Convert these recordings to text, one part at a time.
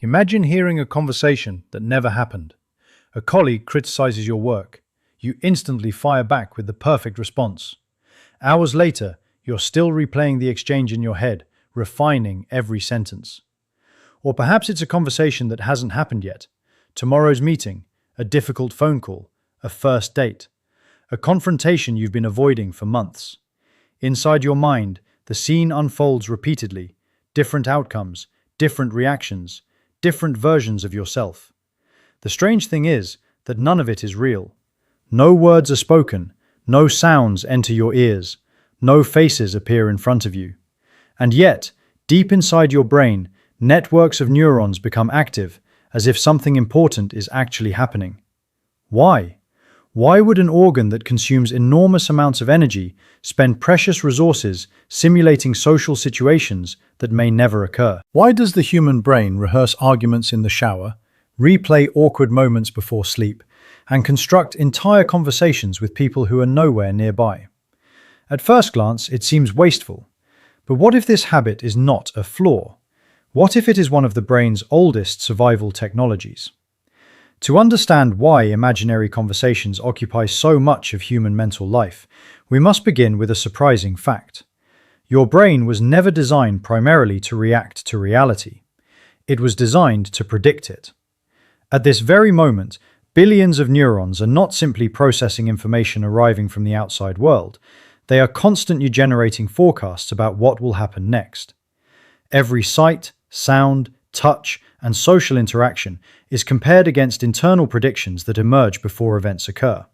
Imagine hearing a conversation that never happened. A colleague criticizes your work. You instantly fire back with the perfect response. Hours later, you're still replaying the exchange in your head, refining every sentence. Or perhaps it's a conversation that hasn't happened yet. Tomorrow's meeting, a difficult phone call, a first date, a confrontation you've been avoiding for months. Inside your mind, the scene unfolds repeatedly, different outcomes, different reactions, different versions of yourself. The strange thing is that none of it is real. No words are spoken, no sounds enter your ears, no faces appear in front of you. And yet, deep inside your brain, networks of neurons become active, as if something important is actually happening. Why? Why would an organ that consumes enormous amounts of energy spend precious resources simulating social situations that may never occur? Why does the human brain rehearse arguments in the shower, replay awkward moments before sleep, and construct entire conversations with people who are nowhere nearby? At first glance, it seems wasteful. But what if this habit is not a flaw? What if it is one of the brain's oldest survival technologies? To understand why imaginary conversations occupy so much of human mental life, we must begin with a surprising fact. Your brain was never designed primarily to react to reality. It was designed to predict it. At this very moment, billions of neurons are not simply processing information arriving from the outside world. They are constantly generating forecasts about what will happen next. Every sight, sound, touch, and social interaction is compared against internal predictions that emerge before events occur.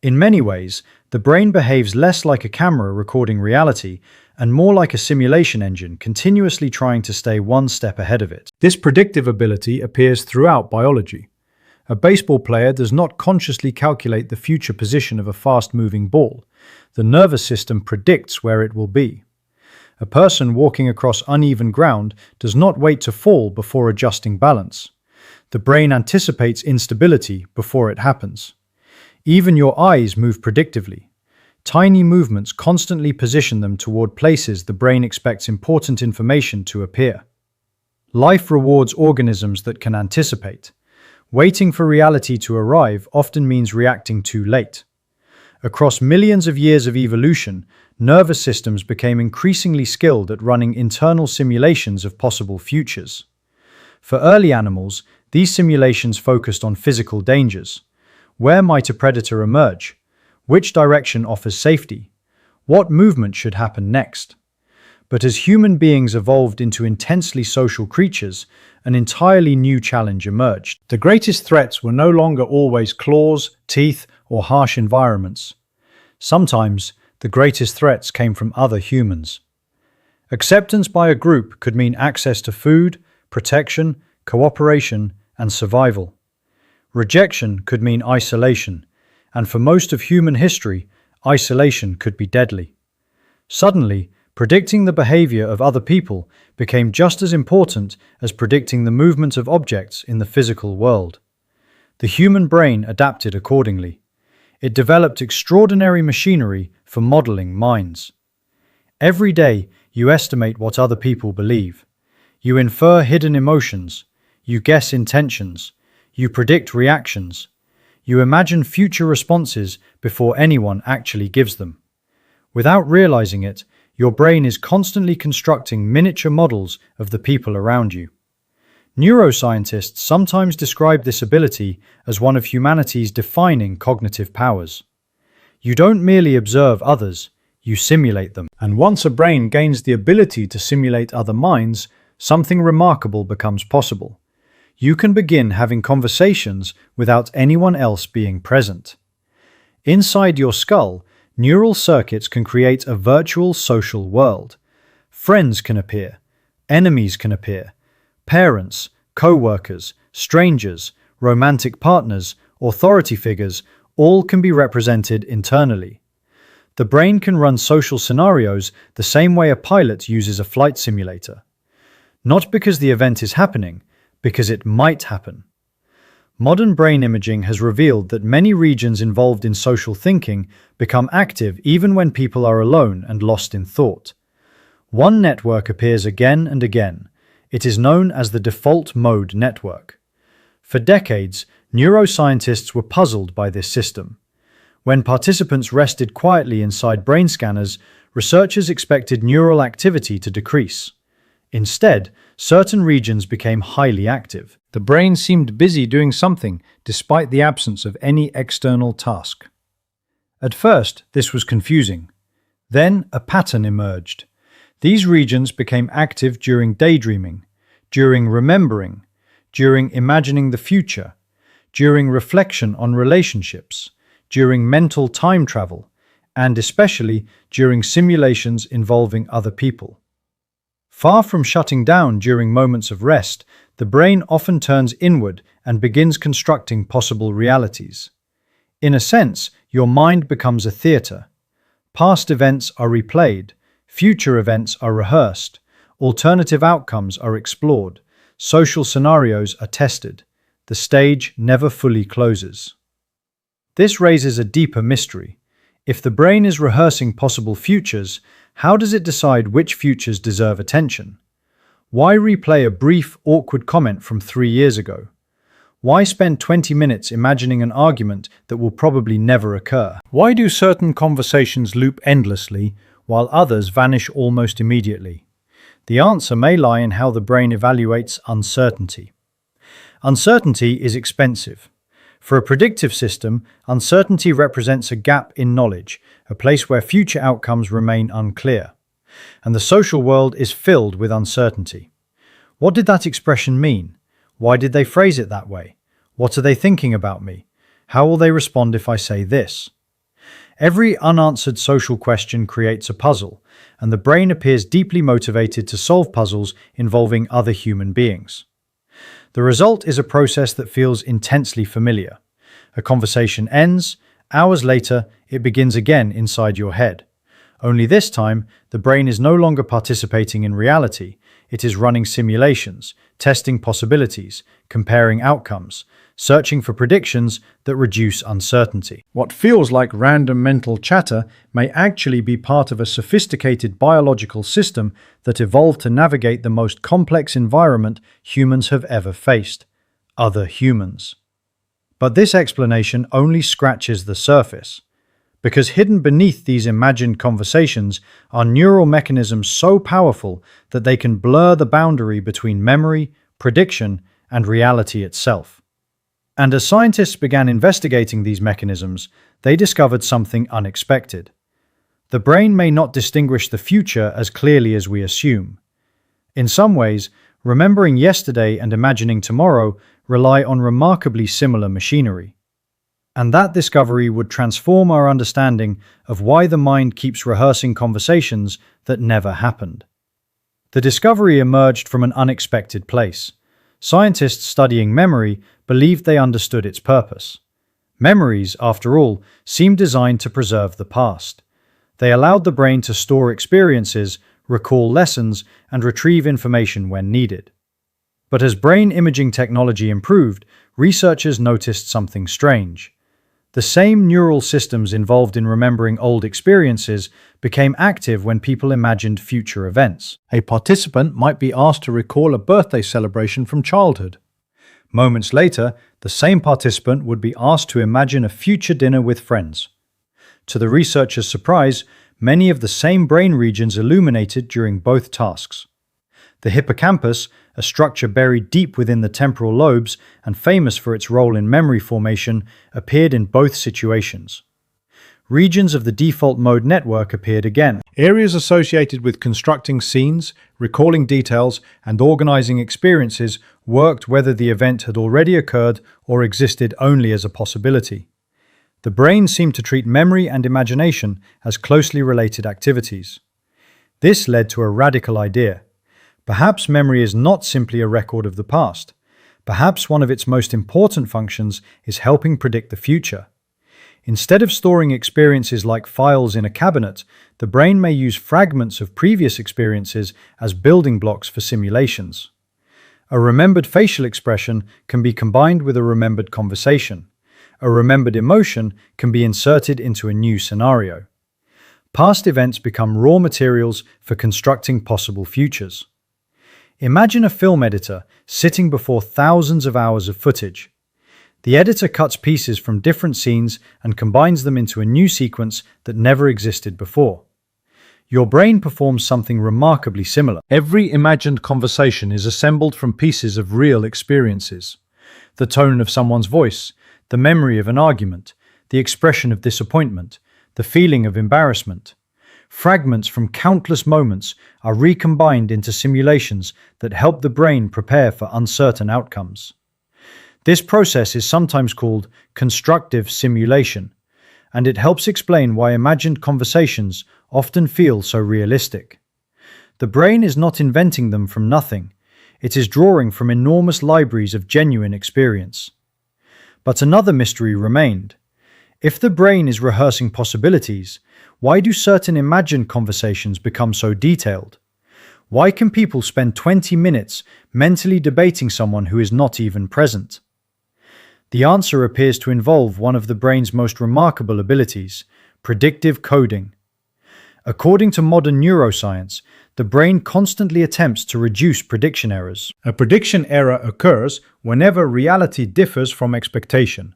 In many ways, the brain behaves less like a camera recording reality and more like a simulation engine continuously trying to stay one step ahead of it. This predictive ability appears throughout biology. A baseball player does not consciously calculate the future position of a fast-moving ball. The nervous system predicts where it will be. A person walking across uneven ground does not wait to fall before adjusting balance. The brain anticipates instability before it happens. Even your eyes move predictively. Tiny movements constantly position them toward places the brain expects important information to appear. Life rewards organisms that can anticipate. Waiting for reality to arrive often means reacting too late. Across millions of years of evolution, nervous systems became increasingly skilled at running internal simulations of possible futures. For early animals, these simulations focused on physical dangers. Where might a predator emerge? Which direction offers safety? What movement should happen next? But as human beings evolved into intensely social creatures, an entirely new challenge emerged. The greatest threats were no longer always claws, teeth, or harsh environments. Sometimes, the greatest threats came from other humans. Acceptance by a group could mean access to food, protection, cooperation, and survival. Rejection could mean isolation, and for most of human history, isolation could be deadly. Suddenly, predicting the behavior of other people became just as important as predicting the movement of objects in the physical world. The human brain adapted accordingly. It developed extraordinary machinery for modeling minds. Every day, you estimate what other people believe. You infer hidden emotions. You guess intentions. You predict reactions. You imagine future responses before anyone actually gives them. Without realizing it, your brain is constantly constructing miniature models of the people around you. Neuroscientists sometimes describe this ability as one of humanity's defining cognitive powers. You don't merely observe others, you simulate them. And once a brain gains the ability to simulate other minds, something remarkable becomes possible. You can begin having conversations without anyone else being present. Inside your skull, neural circuits can create a virtual social world. Friends can appear, enemies can appear, parents, co-workers, strangers, romantic partners, authority figures, all can be represented internally. The brain can run social scenarios the same way a pilot uses a flight simulator. Not because the event is happening, because it might happen. Modern brain imaging has revealed that many regions involved in social thinking become active even when people are alone and lost in thought. One network appears again and again, It is known as the default mode network. For decades, neuroscientists were puzzled by this system. When participants rested quietly inside brain scanners, researchers expected neural activity to decrease. Instead, certain regions became highly active. The brain seemed busy doing something despite the absence of any external task. At first, this was confusing. Then, a pattern emerged. These regions became active during daydreaming, during remembering, during imagining the future, during reflection on relationships, during mental time travel, and especially during simulations involving other people. Far from shutting down during moments of rest, the brain often turns inward and begins constructing possible realities. In a sense, your mind becomes a theater. Past events are replayed, future events are rehearsed, alternative outcomes are explored, social scenarios are tested. The stage never fully closes. This raises a deeper mystery. If the brain is rehearsing possible futures, how does it decide which futures deserve attention? Why replay a brief, awkward comment from 3 years ago? Why spend 20 minutes imagining an argument that will probably never occur? Why do certain conversations loop endlessly while others vanish almost immediately? The answer may lie in how the brain evaluates uncertainty. Uncertainty is expensive. For a predictive system, uncertainty represents a gap in knowledge, a place where future outcomes remain unclear. And the social world is filled with uncertainty. What did that expression mean? Why did they phrase it that way? What are they thinking about me? How will they respond if I say this? Every unanswered social question creates a puzzle, and the brain appears deeply motivated to solve puzzles involving other human beings. The result is a process that feels intensely familiar. A conversation ends, hours later, it begins again inside your head. Only this time, the brain is no longer participating in reality. It is running simulations, testing possibilities, comparing outcomes, searching for predictions that reduce uncertainty. What feels like random mental chatter may actually be part of a sophisticated biological system that evolved to navigate the most complex environment humans have ever faced: other humans. But this explanation only scratches the surface, because hidden beneath these imagined conversations are neural mechanisms so powerful that they can blur the boundary between memory, prediction, and reality itself. And as scientists began investigating these mechanisms, they discovered something unexpected. The brain may not distinguish the future as clearly as we assume. In some ways, remembering yesterday and imagining tomorrow rely on remarkably similar machinery. And that discovery would transform our understanding of why the mind keeps rehearsing conversations that never happened. The discovery emerged from an unexpected place. Scientists studying memory believed they understood its purpose. Memories, after all, seem designed to preserve the past. They allowed the brain to store experiences, recall lessons, and retrieve information when needed. But as brain imaging technology improved, researchers noticed something strange. The same neural systems involved in remembering old experiences became active when people imagined future events. A participant might be asked to recall a birthday celebration from childhood. Moments later, the same participant would be asked to imagine a future dinner with friends. To the researchers' surprise, many of the same brain regions illuminated during both tasks. The hippocampus, a structure buried deep within the temporal lobes and famous for its role in memory formation, appeared in both situations. Regions of the default mode network appeared again. Areas associated with constructing scenes, recalling details, and organizing experiences worked whether the event had already occurred or existed only as a possibility. The brain seemed to treat memory and imagination as closely related activities. This led to a radical idea. Perhaps memory is not simply a record of the past. Perhaps one of its most important functions is helping predict the future. Instead of storing experiences like files in a cabinet, the brain may use fragments of previous experiences as building blocks for simulations. A remembered facial expression can be combined with a remembered conversation. A remembered emotion can be inserted into a new scenario. Past events become raw materials for constructing possible futures. Imagine a film editor sitting before thousands of hours of footage. The editor cuts pieces from different scenes and combines them into a new sequence that never existed before. Your brain performs something remarkably similar. Every imagined conversation is assembled from pieces of real experiences. The tone of someone's voice, the memory of an argument, the expression of disappointment, the feeling of embarrassment. Fragments from countless moments are recombined into simulations that help the brain prepare for uncertain outcomes. This process is sometimes called constructive simulation, and it helps explain why imagined conversations often feel so realistic. The brain is not inventing them from nothing. It is drawing from enormous libraries of genuine experience. But another mystery remained. If the brain is rehearsing possibilities, why do certain imagined conversations become so detailed? Why can people spend 20 minutes mentally debating someone who is not even present? The answer appears to involve one of the brain's most remarkable abilities, predictive coding. According to modern neuroscience, the brain constantly attempts to reduce prediction errors. A prediction error occurs whenever reality differs from expectation.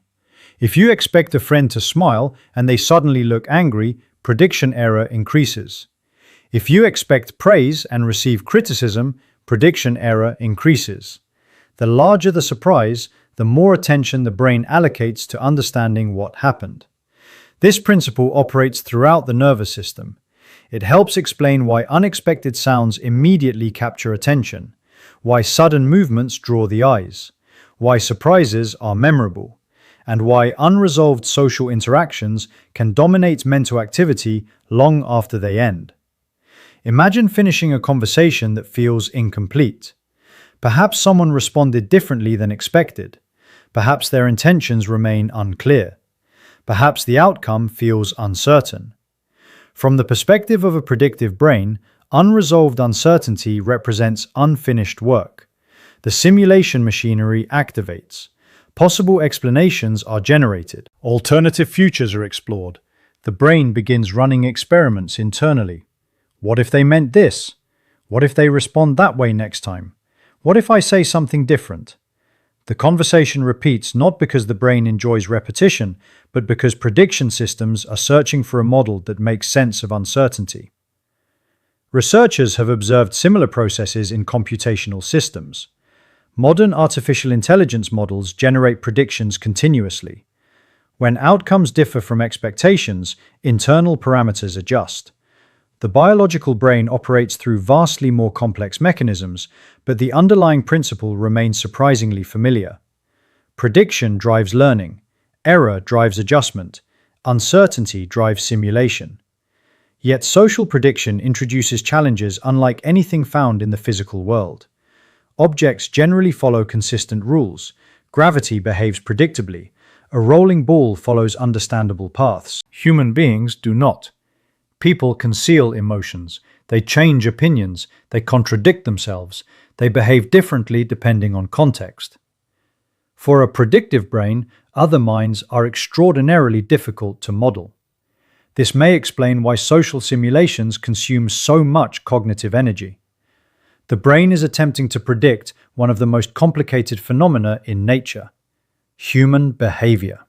If you expect a friend to smile and they suddenly look angry, prediction error increases. If you expect praise and receive criticism, prediction error increases. The larger the surprise, the more attention the brain allocates to understanding what happened. This principle operates throughout the nervous system. It helps explain why unexpected sounds immediately capture attention, why sudden movements draw the eyes, why surprises are memorable, and why unresolved social interactions can dominate mental activity long after they end. Imagine finishing a conversation that feels incomplete. Perhaps someone responded differently than expected. Perhaps their intentions remain unclear. Perhaps the outcome feels uncertain. From the perspective of a predictive brain, unresolved uncertainty represents unfinished work. The simulation machinery activates. Possible explanations are generated. Alternative futures are explored. The brain begins running experiments internally. What if they meant this? What if they respond that way next time? What if I say something different? The conversation repeats not because the brain enjoys repetition, but because prediction systems are searching for a model that makes sense of uncertainty. Researchers have observed similar processes in computational systems. Modern artificial intelligence models generate predictions continuously. When outcomes differ from expectations, internal parameters adjust. The biological brain operates through vastly more complex mechanisms, but the underlying principle remains surprisingly familiar. Prediction drives learning, error drives adjustment, uncertainty drives simulation. Yet social prediction introduces challenges unlike anything found in the physical world. Objects generally follow consistent rules. Gravity behaves predictably. A rolling ball follows understandable paths. Human beings do not. People conceal emotions, they change opinions, they contradict themselves, they behave differently depending on context. For a predictive brain, other minds are extraordinarily difficult to model. This may explain why social simulations consume so much cognitive energy. The brain is attempting to predict one of the most complicated phenomena in nature: human behavior.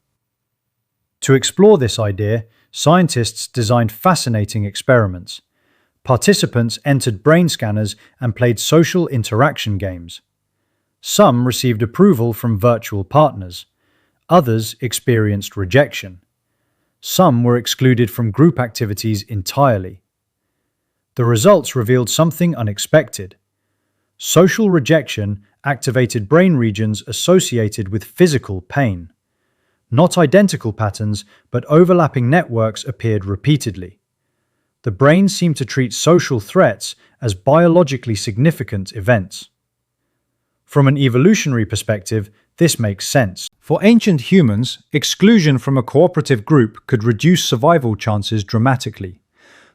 To explore this idea, scientists designed fascinating experiments. Participants entered brain scanners and played social interaction games. Some received approval from virtual partners. Others experienced rejection. Some were excluded from group activities entirely. The results revealed something unexpected. Social rejection activated brain regions associated with physical pain. Not identical patterns, but overlapping networks appeared repeatedly. The brain seemed to treat social threats as biologically significant events. From an evolutionary perspective, this makes sense. For ancient humans, exclusion from a cooperative group could reduce survival chances dramatically.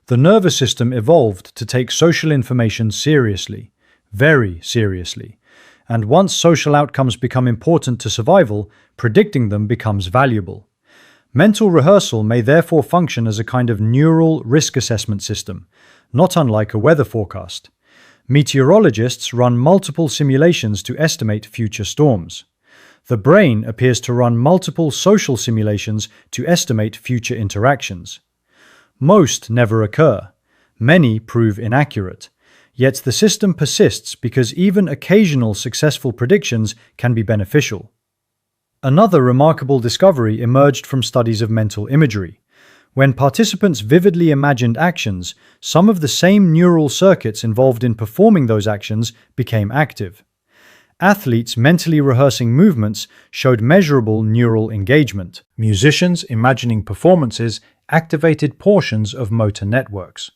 The nervous system evolved to take social information seriously, very seriously. And once social outcomes become important to survival, predicting them becomes valuable. Mental rehearsal may therefore function as a kind of neural risk assessment system, not unlike a weather forecast. Meteorologists run multiple simulations to estimate future storms. The brain appears to run multiple social simulations to estimate future interactions. Most never occur. Many prove inaccurate. Yet the system persists because even occasional successful predictions can be beneficial. Another remarkable discovery emerged from studies of mental imagery. When participants vividly imagined actions, some of the same neural circuits involved in performing those actions became active. Athletes mentally rehearsing movements showed measurable neural engagement. Musicians imagining performances activated portions of motor networks.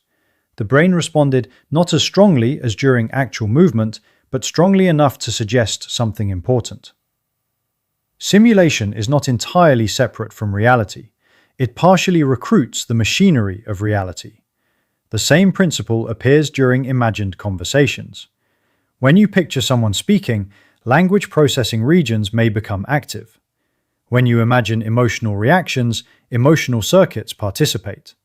The brain responded not as strongly as during actual movement, but strongly enough to suggest something important. Simulation is not entirely separate from reality. It partially recruits the machinery of reality. The same principle appears during imagined conversations. When you picture someone speaking, language processing regions may become active. When you imagine emotional reactions, emotional circuits participate.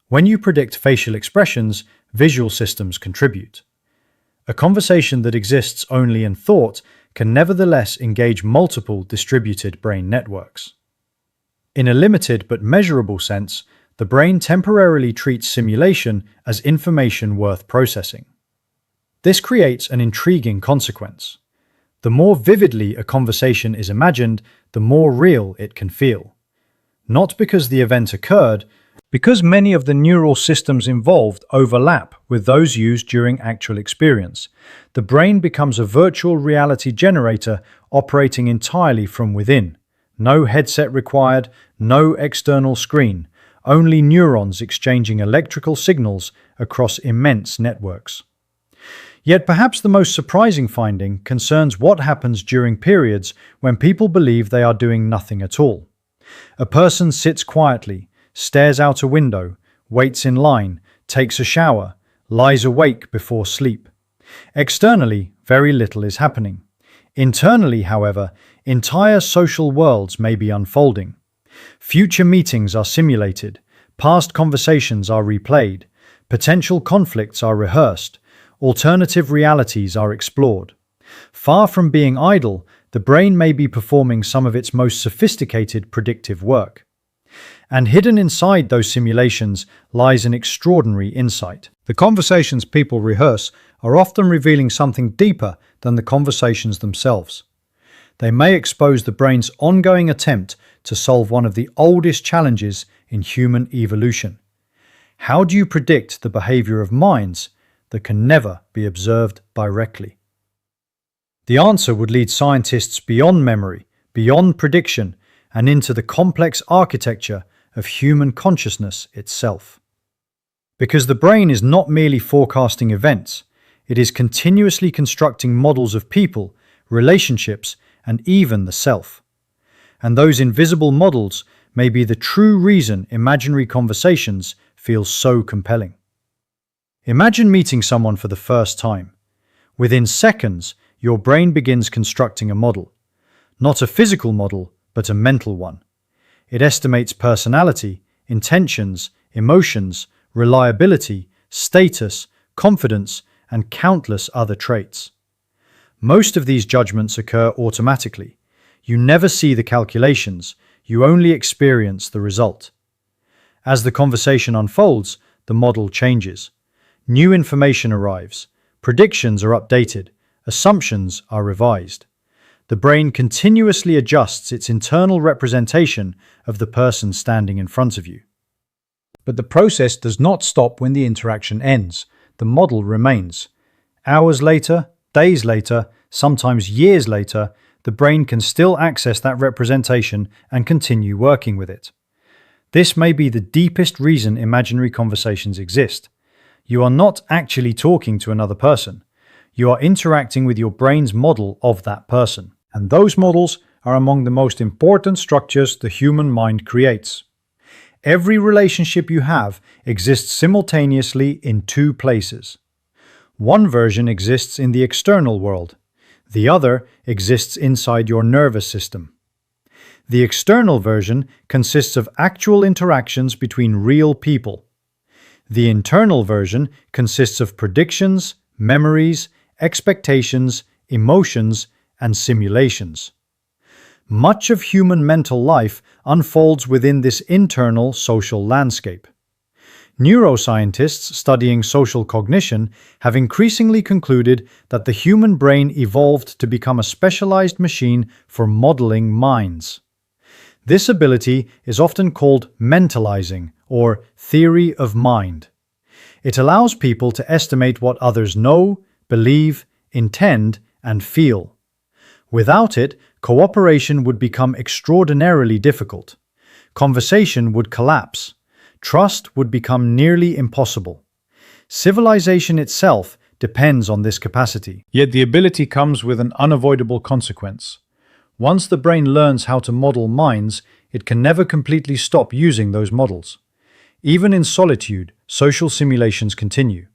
When you predict facial expressions, visual systems contribute. A conversation that exists only in thought can nevertheless engage multiple distributed brain networks. In a limited but measurable sense, the brain temporarily treats simulation as information worth processing. This creates an intriguing consequence. The more vividly a conversation is imagined, the more real it can feel. Not because the event occurred, because many of the neural systems involved overlap with those used during actual experience. The brain becomes a virtual reality generator operating entirely from within. No headset required, no external screen, only neurons exchanging electrical signals across immense networks. Yet perhaps the most surprising finding concerns what happens during periods when people believe they are doing nothing at all. A person sits quietly, stares out a window, waits in line, takes a shower, lies awake before sleep. Externally, very little is happening. Internally, however, entire social worlds may be unfolding. Future meetings are simulated, past conversations are replayed, potential conflicts are rehearsed, alternative realities are explored. Far from being idle, the brain may be performing some of its most sophisticated predictive work. And hidden inside those simulations lies an extraordinary insight. The conversations people rehearse are often revealing something deeper than the conversations themselves. They may expose the brain's ongoing attempt to solve one of the oldest challenges in human evolution. How do you predict the behavior of minds that can never be observed directly? The answer would lead scientists beyond memory, beyond prediction, and into the complex architecture of human consciousness itself. Because the brain is not merely forecasting events, it is continuously constructing models of people, relationships, and even the self. And those invisible models may be the true reason imaginary conversations feel so compelling. Imagine meeting someone for the first time. Within seconds, your brain begins constructing a model. Not a physical model, but a mental one. It estimates personality, intentions, emotions, reliability, status, confidence, and countless other traits. Most of these judgments occur automatically. You never see the calculations, you only experience the result. As the conversation unfolds, the model changes. New information arrives, predictions are updated, assumptions are revised. The brain continuously adjusts its internal representation of the person standing in front of you. But the process does not stop when the interaction ends. The model remains. Hours later, days later, sometimes years later, the brain can still access that representation and continue working with it. This may be the deepest reason imaginary conversations exist. You are not actually talking to another person. You are interacting with your brain's model of that person. And those models are among the most important structures the human mind creates. Every relationship you have exists simultaneously in two places. One version exists in the external world. The other exists inside your nervous system. The external version consists of actual interactions between real people. The internal version consists of predictions, memories, expectations, emotions, and simulations. Much of human mental life unfolds within this internal social landscape. Neuroscientists studying social cognition have increasingly concluded that the human brain evolved to become a specialized machine for modeling minds. This ability is often called mentalizing or theory of mind. It allows people to estimate what others know, believe, intend, and feel. Without it, cooperation would become extraordinarily difficult. Conversation would collapse. Trust would become nearly impossible. Civilization itself depends on this capacity. Yet the ability comes with an unavoidable consequence. Once the brain learns how to model minds, it can never completely stop using those models. Even in solitude, social simulations continue.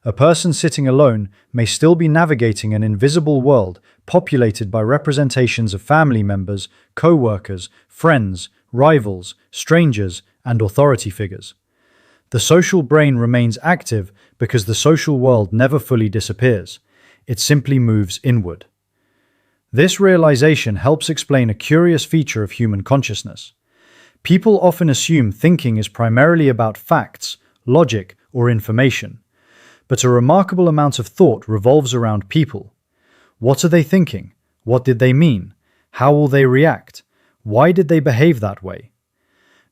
A person sitting alone may still be navigating an invisible world populated by representations of family members, co-workers, friends, rivals, strangers, and authority figures. The social brain remains active because the social world never fully disappears. It simply moves inward. This realization helps explain a curious feature of human consciousness. People often assume thinking is primarily about facts, logic, or information. But a remarkable amount of thought revolves around people. What are they thinking? What did they mean? How will they react? Why did they behave that way?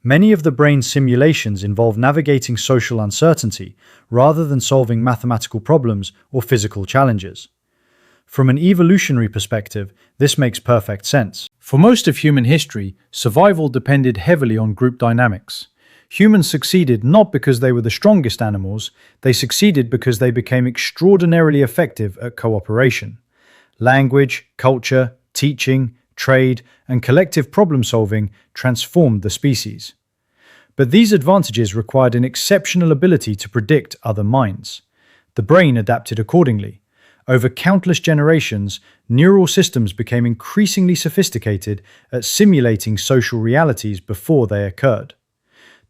Many of the brain's simulations involve navigating social uncertainty rather than solving mathematical problems or physical challenges. From an evolutionary perspective, this makes perfect sense. For most of human history, survival depended heavily on group dynamics. Humans succeeded not because they were the strongest animals, they succeeded because they became extraordinarily effective at cooperation. Language, culture, teaching, trade, and collective problem-solving transformed the species. But these advantages required an exceptional ability to predict other minds. The brain adapted accordingly. Over countless generations, neural systems became increasingly sophisticated at simulating social realities before they occurred.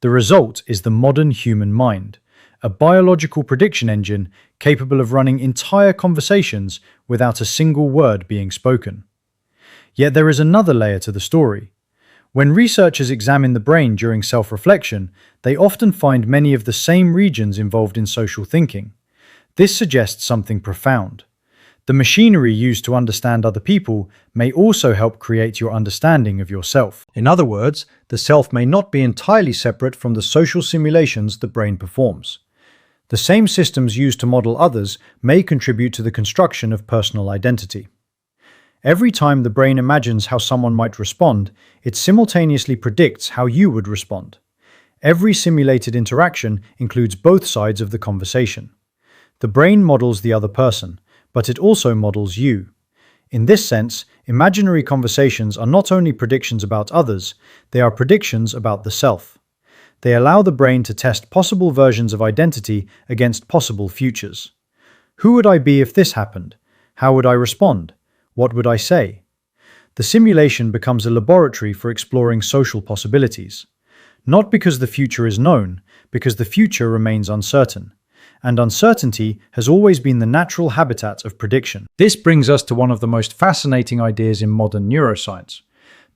The result is the modern human mind, a biological prediction engine capable of running entire conversations without a single word being spoken. Yet there is another layer to the story. When researchers examine the brain during self-reflection, they often find many of the same regions involved in social thinking. This suggests something profound. The machinery used to understand other people may also help create your understanding of yourself. In other words, the self may not be entirely separate from the social simulations the brain performs. The same systems used to model others may contribute to the construction of personal identity. Every time the brain imagines how someone might respond, it simultaneously predicts how you would respond. Every simulated interaction includes both sides of the conversation. The brain models the other person, but it also models you. In this sense, imaginary conversations are not only predictions about others, they are predictions about the self. They allow the brain to test possible versions of identity against possible futures. Who would I be if this happened? How would I respond? What would I say? The simulation becomes a laboratory for exploring social possibilities. Not because the future is known, because the future remains uncertain. And uncertainty has always been the natural habitat of prediction. This brings us to one of the most fascinating ideas in modern neuroscience.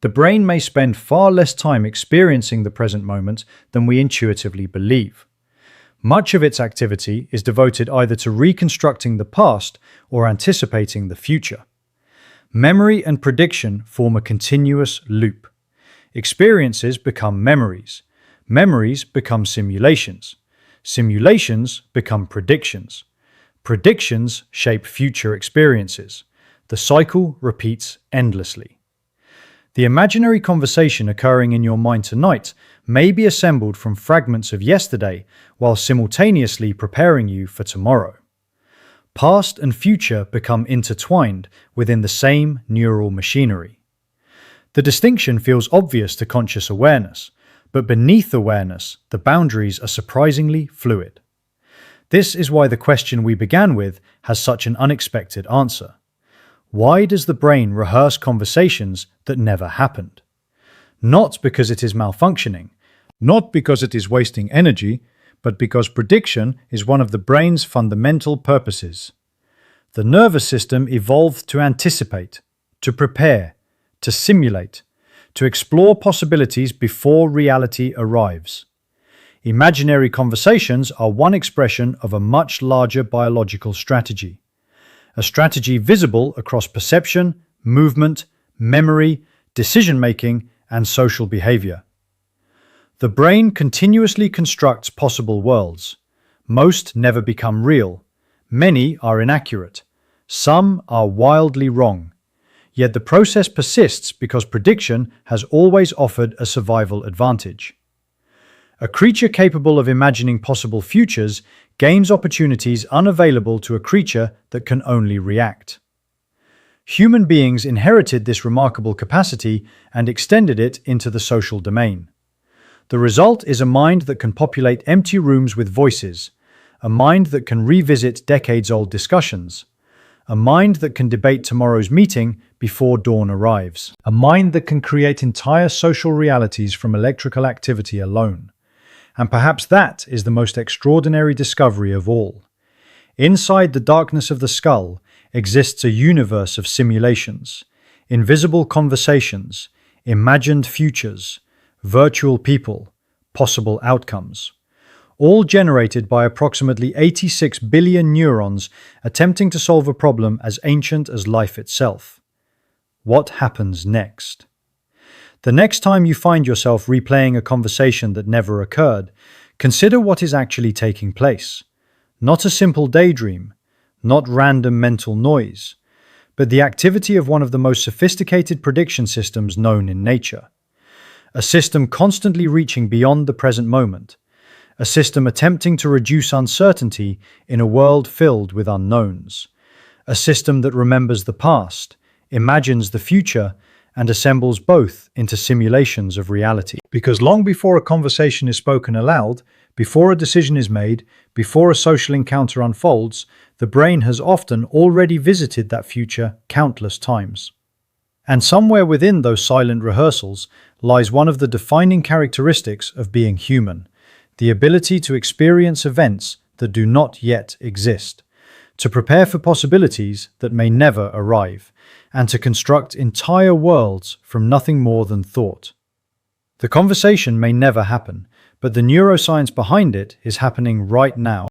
The brain may spend far less time experiencing the present moment than we intuitively believe. Much of its activity is devoted either to reconstructing the past or anticipating the future. Memory and prediction form a continuous loop. Experiences become memories. Memories become simulations. Simulations become predictions. Predictions shape future experiences. The cycle repeats endlessly. The imaginary conversation occurring in your mind tonight may be assembled from fragments of yesterday while simultaneously preparing you for tomorrow. Past and future become intertwined within the same neural machinery. The distinction feels obvious to conscious awareness, but beneath awareness, the boundaries are surprisingly fluid. This is why the question we began with has such an unexpected answer. Why does the brain rehearse conversations that never happened? Not because it is malfunctioning, not because it is wasting energy, but because prediction is one of the brain's fundamental purposes. The nervous system evolved to anticipate, to prepare, to simulate, to explore possibilities before reality arrives. Imaginary conversations are one expression of a much larger biological strategy. A strategy visible across perception, movement, memory, decision-making, and social behavior. The brain continuously constructs possible worlds. Most never become real. Many are inaccurate. Some are wildly wrong. Yet the process persists because prediction has always offered a survival advantage. A creature capable of imagining possible futures gains opportunities unavailable to a creature that can only react. Human beings inherited this remarkable capacity and extended it into the social domain. The result is a mind that can populate empty rooms with voices, a mind that can revisit decades-old discussions, a mind that can debate tomorrow's meeting before dawn arrives, a mind that can create entire social realities from electrical activity alone. And perhaps that is the most extraordinary discovery of all. Inside the darkness of the skull exists a universe of simulations, invisible conversations, imagined futures, virtual people, possible outcomes, all generated by approximately 86 billion neurons attempting to solve a problem as ancient as life itself. What happens next? The next time you find yourself replaying a conversation that never occurred, consider what is actually taking place. Not a simple daydream, not random mental noise, but the activity of one of the most sophisticated prediction systems known in nature. A system constantly reaching beyond the present moment. A system attempting to reduce uncertainty in a world filled with unknowns. A system that remembers the past, imagines the future, and assembles both into simulations of reality. Because long before a conversation is spoken aloud, before a decision is made, before a social encounter unfolds, the brain has often already visited that future countless times. And somewhere within those silent rehearsals lies one of the defining characteristics of being human, the ability to experience events that do not yet exist, to prepare for possibilities that may never arrive, and to construct entire worlds from nothing more than thought. The conversation may never happen, but the neuroscience behind it is happening right now.